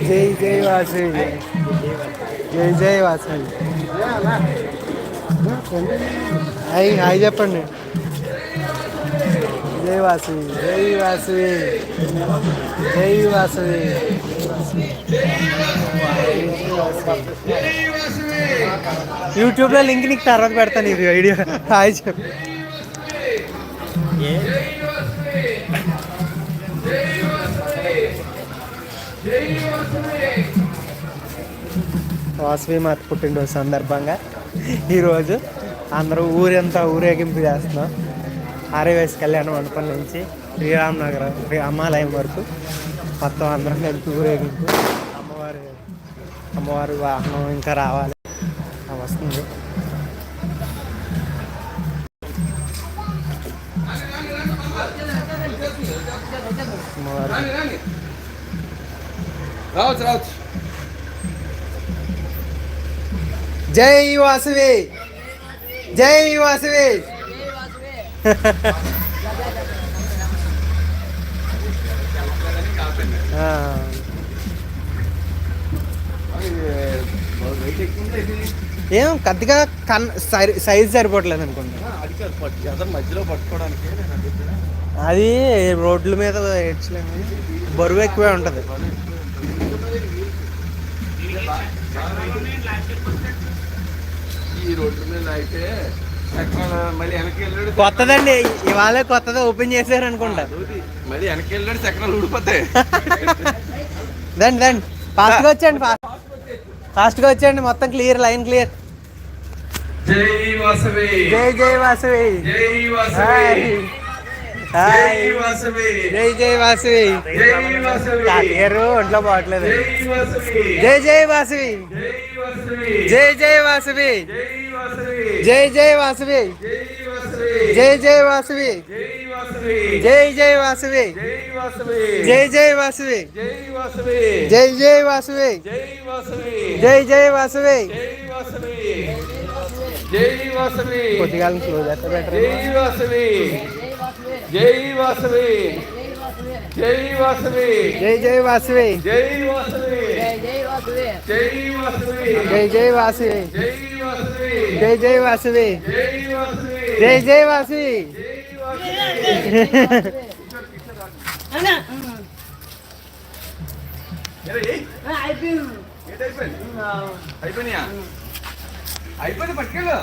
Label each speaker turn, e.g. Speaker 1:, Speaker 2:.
Speaker 1: జై జై వాసవి. జై జై వాసవి. హాయ్ హాయ్ చెప్పండి. జై వాసవి జై వాసవి జై వాసవి. యూట్యూబ్లో లింక్ నీకు తర్వాత పెడతాను ఇది వీడియో. హాయ్ చెప్పు. వాసవి మాత పుట్టినరోజు సందర్భంగా ఈరోజు అందరూ ఊరంతా ఊరేగింపు చేస్తున్నాం. ఆర్యవైస్ కళ్యాణ మండపం నుంచి శ్రీరామనగరం రామాలయం వరకు మొత్తం అందరం కలిపి ఊరేగింపు. అమ్మవారి వాహనం ఇంకా రావాలి, వస్తుంది. జై వాసవి జై వాసవి. ఏం కొద్దిగా సైజ్ సరిపోవట్లేదు అనుకుంటా.
Speaker 2: మధ్యలో పట్టుకోవడానికి
Speaker 1: అది రోడ్ల మీద ఏడ్చలేము, బరువు ఎక్కువే ఉంటుంది.
Speaker 2: ఈ రోడ్ల మీద అయితే మళ్ళీ వెనక్కి వెళ్ళాడు.
Speaker 1: కొత్తదండి, ఇవాళ కొత్తగా ఓపెన్ చేశారు అనుకుంటా.
Speaker 2: మళ్ళీ వెనక్కి వెళ్ళాడు, చక్రాలు ఊడిపోతాయి.
Speaker 1: దండి దండి, ఫాస్ట్గా వచ్చేయండి, ఫాస్ట్గా వచ్చేయండి. మొత్తం క్లియర్, లైన్ క్లియర్.
Speaker 2: జై వాసవి
Speaker 1: జై జై వాసవి.
Speaker 2: జై వాసవి జై వాసవి
Speaker 1: జై జై వాసవి.
Speaker 2: జై వాసవి.
Speaker 1: తాతగారు ఒంట్లో పోవట్లేదు.
Speaker 2: జై వాసవి
Speaker 1: జై జై వాసవి.
Speaker 2: జై వాసవి.
Speaker 1: జై జై వాసవి.
Speaker 2: జై
Speaker 1: జై
Speaker 2: వాసవి.
Speaker 1: జై వాసవి.
Speaker 2: జై
Speaker 1: జై
Speaker 2: జై వాసవి.
Speaker 1: జై వాసవి.
Speaker 2: జై
Speaker 1: జై
Speaker 2: వాసవి.
Speaker 1: జై వాసవి.
Speaker 2: జై
Speaker 1: జై
Speaker 2: వాసవి.
Speaker 1: జై వాసవి.
Speaker 2: జై
Speaker 1: జై
Speaker 2: వాసవి.
Speaker 1: జై వాసవి.
Speaker 2: జై వాసవి. జై వాసవి.
Speaker 1: కొద్దిగా క్లోజ్ అయితే బెటర్.
Speaker 2: జై వాసవి. జై వాసవి. జై వాసవి.
Speaker 1: జై జై వాసవి.
Speaker 2: జై వాసవి. జై వాసవి.
Speaker 1: జై జై వాసవి.
Speaker 2: జై
Speaker 1: జై
Speaker 2: వాసవి.
Speaker 1: జై వాసవి.
Speaker 2: జై
Speaker 1: జై
Speaker 2: వాసవి.
Speaker 1: జై వాసవి.
Speaker 2: అయిపోయినాయా? అయిపోయింది, పట్టుకెళ్ళు.